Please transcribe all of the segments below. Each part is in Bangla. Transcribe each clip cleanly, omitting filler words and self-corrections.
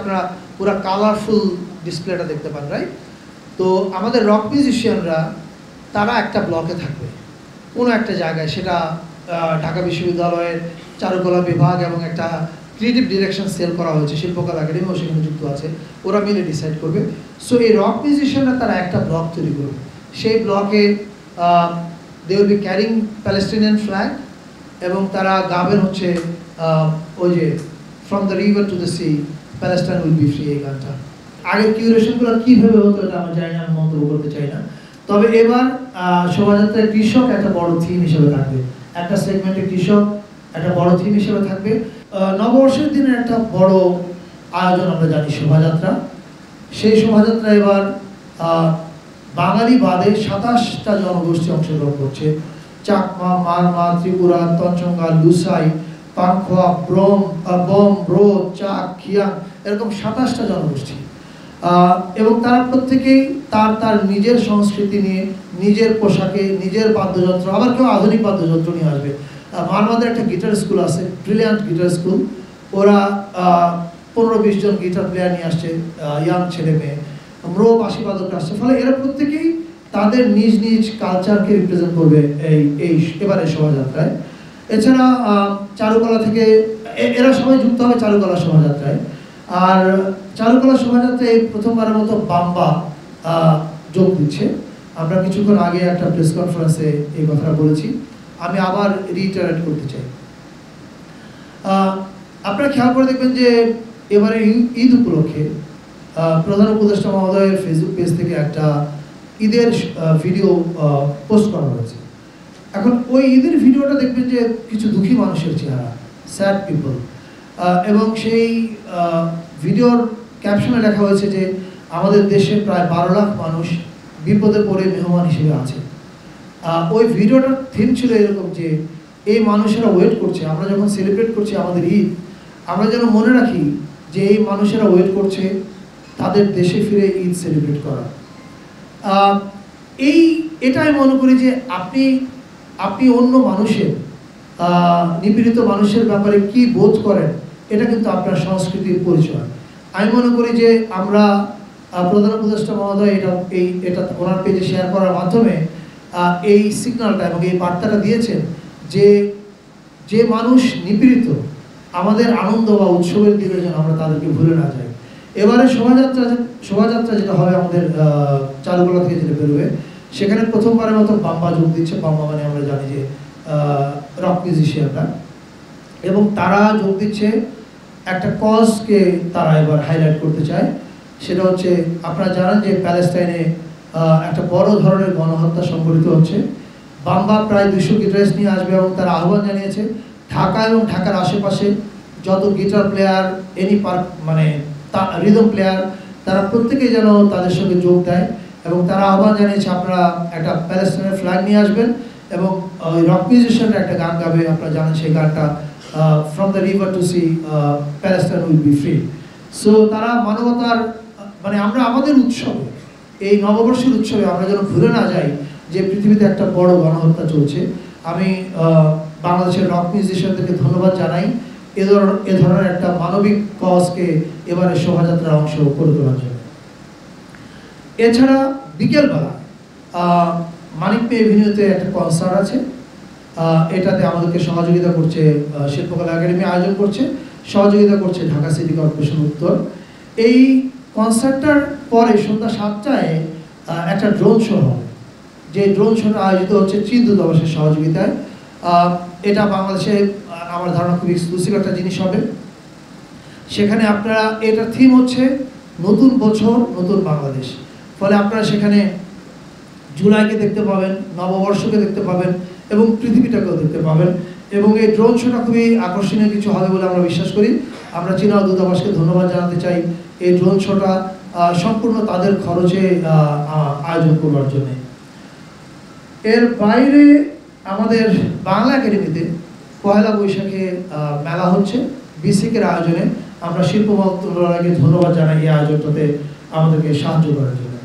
আপনারা পুরো কালারফুল ডিসপ্লেটা দেখতে পান, রাইট? তো আমাদের রক মিউজিশিয়ানরা তারা একটা ব্লকে থাকবে কোনো একটা জায়গায়, সেটা ঢাকা বিশ্ববিদ্যালয়ের চারুকলা বিভাগ এবং একটা ক্রিয়েটিভ ডিরেকশন সেল করা হয়েছে, শিল্পকলা একাডেমিও সেখানে যুক্ত আছে, ওরা মিলে ডিসাইড করবে। সো এই রক মিউজিশিয়ানরা তারা একটা ব্লক তৈরি করবে, সেই ব্লকে they will be carrying Palestinian flag এবং তারা গাবেন হচ্ছে ওই যে from the river to the sea Palestine will be free, এই গানটা। আগের কিউরেশনগুলো কীভাবে হতো এটা আমি জানি না, আমি মন্তব্য করতে চাই না। তবে এবার শোভাযাত্রায় কৃষক একটা বড় থিম হিসেবে থাকবে, একটা সেগমেন্টে কৃষক একটা বড় থিম হিসেবে থাকবে। নববর্ষের দিনের একটা বড় আয়োজন আমরা জানি শোভাযাত্রা, সেই শোভাযাত্রা এবার বাঙালি বাদে 27টা জনগোষ্ঠী অংশগ্রহণ করছে। চাকমা, মারমা, ত্রিপুরা, তঞ্চঙ্গা, লুসাই, পাংখোয়া, বম, ব্রো, চাক, খিয়াং, এরকম 27টা জনগোষ্ঠী। এবং তারা প্রত্যেকেই তার তার নিজের সংস্কৃতি নিয়ে, নিজের পোশাকে, নিজের বাদ্যযন্ত্র, আবার কেউ আধুনিক বাদ্যযন্ত্র নিয়ে আসবে। মারমাদের একটা গিটার স্কুল আছে, ব্রিলিয়ান্ট গিটার স্কুল, ওরা 15-20 জন গিটার প্লেয়ার নিয়ে আসছে, ইয়াং ছেলে মেয়ে, ম্রো বাঁশি বাদক আসছে। ফলে এরা প্রত্যেকেই তাদের নিজ নিজ কালচারকে রিপ্রেজেন্ট করবে এই এবারে শোভাযাত্রায়। এছাড়া চারুকলা থেকে এরা সবাই যুক্ত হবে চারুকলা শোভাযাত্রায়। আর চারুকলা শোভাযাত্রায় প্রথমবারের মতো বাম্বা যোগ দিচ্ছে। আমরা কিছুক্ষণ আগে একটা প্রেস কনফারেন্সে এই কথাটা বলেছি, আমি আবার রিইটারেট করতে চাই। আপনারা খেয়াল করে দেখবেন যে এবারে ঈদ উপলক্ষে প্রধান উপদেষ্টা মহোদয়ের ফেসবুক পেজ থেকে একটা ঈদের ভিডিও পোস্ট করা হয়েছে। এখন ওই ঈদের ভিডিওটা দেখবেন যে কিছু দুঃখী মানুষের চেহারা, স্যাড পিপল, এবং সেই ভিডিওর ক্যাপশনে লেখা হয়েছে যে আমাদের দেশে প্রায় 12 লাখ মানুষ বিপদে পড়ে মেহমান হিসেবে আছে। ওই ভিডিওটার থিম ছিল এরকম যে এই মানুষেরা ওয়েট করছে, আমরা যখন সেলিব্রেট করছি আমাদের ঈদ, আমরা যেন মনে রাখি যে এই মানুষেরা ওয়েট করছে তাদের দেশে ফিরে ঈদ সেলিব্রেট করা। এটাই মনে করি যে আপনি অন্য মানুষের, নিপীড়িত মানুষের ব্যাপারে কি বোধ করেন, এটা কিন্তু আপনার সংস্কৃতির পরিচয়। আমি মনে করি যে আমরা প্রধান উপদেষ্টা মহোদয় এটা ওনার পেজে শেয়ার করার মাধ্যমে এই সিগন্যালটা এবং এই বার্তাটা দিয়েছেন যে মানুষ নিপীড়িত, আমাদের আনন্দ বা উৎসবের দিকে যেন আমরা তাদেরকে ভুলে না যাই। এবারে শোভাযাত্রা যেটা হবে আমাদের চারুকলা থেকে যেটা বেরোবে, সেখানে প্রথমবারের মতো বাম্বা যোগ দিচ্ছে। বাম্বা মানে আমরা জানি যে রক মিউজিশিয়ানরা, এবং তারা যোগ দিচ্ছে একটা কজকে তারা এবার হাইলাইট করতে চায়। সেটা হচ্ছে, আপনারা জানেন যে প্যালেস্টাইনে একটা বড় ধরনের গণহত্যা সংঘটিত হচ্ছে। বাম্বা প্রায় 200 গিটারিস্ট নিয়ে আসবে এবং তারা আহ্বান জানিয়েছে ঢাকা এবং ঢাকার আশেপাশে যত গিটার প্লেয়ার, এনি পার্ক মানে রিদম প্লেয়ার, তারা প্রত্যেকেই যেন তাদের সঙ্গে যোগ দেয়। এবং তারা আহ্বান জানিয়েছে আপনারা একটা প্যালেস্টাইনের ফ্ল্যাগ নিয়ে আসবেন এবং ওই রক মিউজিশিয়ানরা একটা গান গাবে, আপনারা জানেন সেই গানটা from the river to sea Palestine will be free. So তারা মানবতার মানে আমরা আমাদের উৎসবে, এই নববর্ষের উৎসবে আমরা যেন ভুলে না যাই যে পৃথিবীতে একটা বড় গণহত্যা চলছে। আমি বাংলাদেশের রক মিউজিশিয়ানদেরকে ধন্যবাদ জানাই এ ধরনের একটা মানবিক কজকে এবারে শোভাযাত্রার অংশ করে তোলার জন্য। এছাড়া বিকেলবেলা মানিক পে এভিনিউতে একটা কনসার্ট আছে, এটাতে আমাদেরকে সহযোগিতা করছে শিল্পকলা একাডেমি আয়োজন করছে, সহযোগিতা করছে ঢাকা সিটি কর্পোরেশন উত্তর। এই কনসার্টটার পরে সন্ধ্যা 7টায় একটা ড্রোন শো হবে, যে ড্রোন শোটা আয়োজিত হচ্ছে চীন দূতাবাসের সহযোগিতায়। এটা বাংলাদেশে আমার ধারণা খুব এক্সক্লুসিভ একটা জিনিস হবে। সেখানে আপনারা, এটার থিম হচ্ছে নতুন বছর নতুন বাংলাদেশ। ফলে আপনারা সেখানে জুলাইকে দেখতে পাবেন, নববর্ষকে দেখতে পাবেন এবং পৃথিবীটাকেও দেখতে পাবেন। এবং এই ড্রোন শোটা খুবই আকর্ষণীয় কিছু হবে বলে আমরা বিশ্বাস করি। আমরা চীনা দূতাবাসকে ধন্যবাদ জানাতে চাই এই ড্রোন শোটা সম্পূর্ণ তাদের খরচে আয়োজন করবার জন্য। এর বাইরে আমাদের বাংলা একাডেমিতে পয়লা বৈশাখে মেলা হচ্ছে বিসিকের আয়োজনে। আমরা শিল্প মন্ত্রণালয়কে ধন্যবাদ জানাই এই আয়োজনটাতে আমাদেরকে সাহায্য করার জন্য।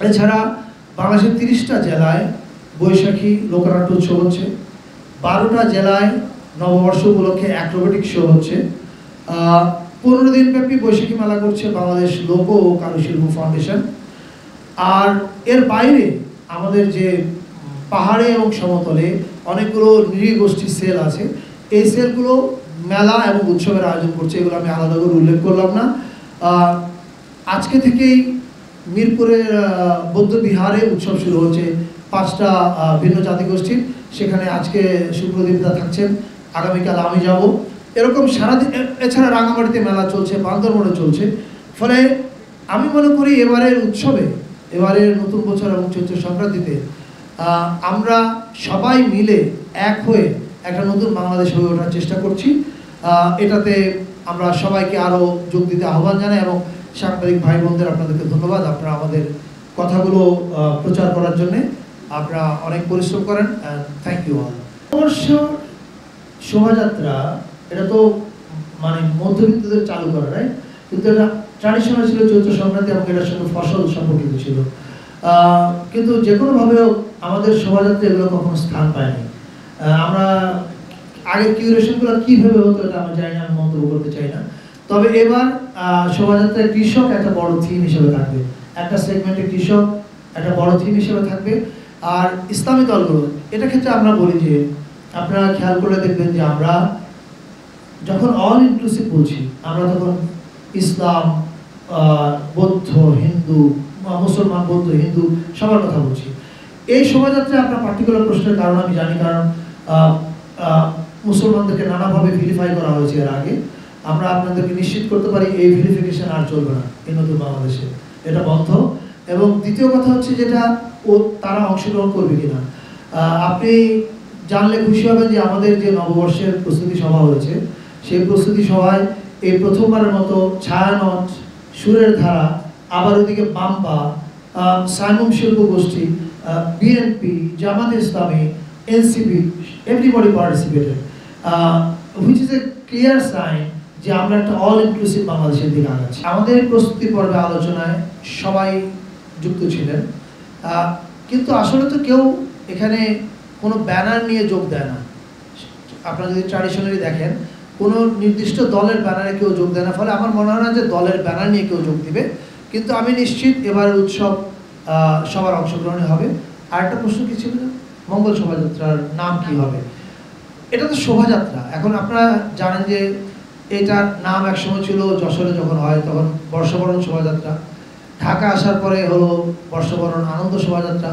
এছাড়া বাংলাদেশের 30টা জেলায় বৈশাখী লোকনাট্য উৎসব হচ্ছে, 12টা জেলায় নববর্ষ উপলক্ষে অ্যাক্রোবেটিক শো হচ্ছে। 15 দিনব্যাপী বৈশাখী মেলা করছে বাংলাদেশ লোক ও কারুশিল্প ফাউন্ডেশন। আর এর বাইরে আমাদের যে পাহাড়ে এবং সমতলে অনেকগুলো নৃগোষ্ঠী সেল আছে, এই সেলগুলো মেলা এবং উৎসবের আয়োজন করছে, এগুলো আমি আলাদা করে উল্লেখ করলাম না। আজকে থেকেই মিরপুরের বৌদ্ধ বিহারে উৎসব শুরু হচ্ছে 5টা ভিন্ন জাতিগোষ্ঠীর, সেখানে আজকে সুপ্রদীপদা থাকছেন, আগামীকাল আমি যাব। এরকম সারাদিন, এছাড়া রাঙামাটিতে মেলা চলছে, বান্দরবনে চলছে। ফলে আমি মনে করি এবারের উৎসবে, এবারের নতুন বছর এবং চৈত্র সংক্রান্তিতে আমরা সবাই মিলে এক হয়ে একটা নতুন বাংলাদেশ হয়ে ওঠার চেষ্টা করছি। এটাতে আমরা সবাইকে আরও যোগ দিতে আহ্বান জানাই এবং সাংবাদিক ভাই বোনদের আপনাদেরকে ধন্যবাদ, আপনারা আমাদের কথাগুলো প্রচার করার জন্যে আপনারা অনেক পরিশ্রম করেন। Thank you all. অবশ্য শোভাযাত্রা এটা তো মানে মধ্যবিত্তদের চালু করা, রাইট? কিন্তু এটা ট্র্যাডিশনাল ছিল চৈত্র সংক্রান্তি এবং এটার সঙ্গে ফসল সম্পর্কিত ছিল। কিন্তু যে কোনোভাবে আমাদের শোভাযাত্রা এগুলো কখনো স্থান পায়নি। আমরা আগের কিউরেশনগুলো কীভাবে হতো এটা আমি জানি না, আমি মন্তব্য করতে চাই না। তবে এবার শোভাযাত্রায় কৃষক একটা বড় থিম হিসেবে থাকবে, একটা সেগমেন্টে কৃষক একটা বড় থিম হিসেবে থাকবে। আর ইসলামী দলগুলো, এটা ক্ষেত্রে আমরা বলি যে আপনারা খেয়াল করলে দেখবেন যে আমরা যখন অল ইনক্লুসিভ বলছি, আমরা তখন ইসলাম, বৌদ্ধ, হিন্দু, মুসলমান, বৌদ্ধ, হিন্দু সবার কথা বলছি। এই শোভাযাত্রায় আপনার পার্টিকুলার প্রশ্নের কারণ আমি জানি, কারণ মুসলমানদেরকে নানাভাবে ভিলিফাই করা হয়েছে এর আগে। আমরা আপনাদেরকে নিশ্চিত করতে পারি এই ভিলিফিকেশন আর চলবে না এই নতুন বাংলাদেশে, এটা বন্ধ। এবং দ্বিতীয় কথা হচ্ছে যেটা তারা অংশগ্রহণ করবে কিনা। আপনি জানলে খুশি হবেন যে আমাদের যে নববর্ষের প্রস্তুতি সভা হয়েছে, সেই প্রস্তুতি সভায় এই প্রথমবারের মতো ছায়ানট, সুরের ধারা, আবার ওদিকে বাম্পা, সাইমুম শিল্প গোষ্ঠী, BNP, Jamaat Islami, NCP, everybody participated, which is a clear sign যে আমরা একটা অল ইনক্লুসিভ বাংলাদেশের দিকে আগাচ্ছি। আমাদের প্রস্তুতি পর্বে আলোচনায় সবাই যুক্ত ছিলেন, কিন্তু আসলে তো কেউ এখানে কোনো ব্যানার নিয়ে যোগ দেয় না। আপনারা যদি ট্র্যাডিশনালি দেখেন, কোনো নির্দিষ্ট দলের ব্যানারে কেউ যোগ দেয় না। ফলে আমার মনে হয় না যে দলের ব্যানার নিয়ে কেউ যোগ দিবে। কিন্তু আমি নিশ্চিত এবারের উৎসব সবার অংশগ্রহণে হবে। আর একটা প্রশ্ন কি ছিল, মঙ্গল শোভাযাত্রার নাম কি হবে? এটা তো শোভাযাত্রা। এখন আপনারা জানেন যে এটার নাম একসময় ছিল, যশোরে যখন হয় তখন বর্ষবরণ শোভাযাত্রা, ঢাকা আসার পরে হলো বর্ষবরণ আনন্দ শোভাযাত্রা,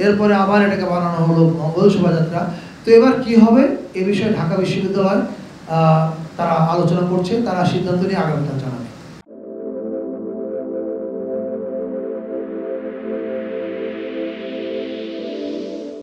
এরপরে আবার এটাকে বানানো হলো মঙ্গল শোভাযাত্রা। তো এবার কি হবে এ বিষয়ে ঢাকা বিশ্ববিদ্যালয় তারা আলোচনা করছে, তারা সিদ্ধান্ত নিয়ে আগামীকাল জানাবে।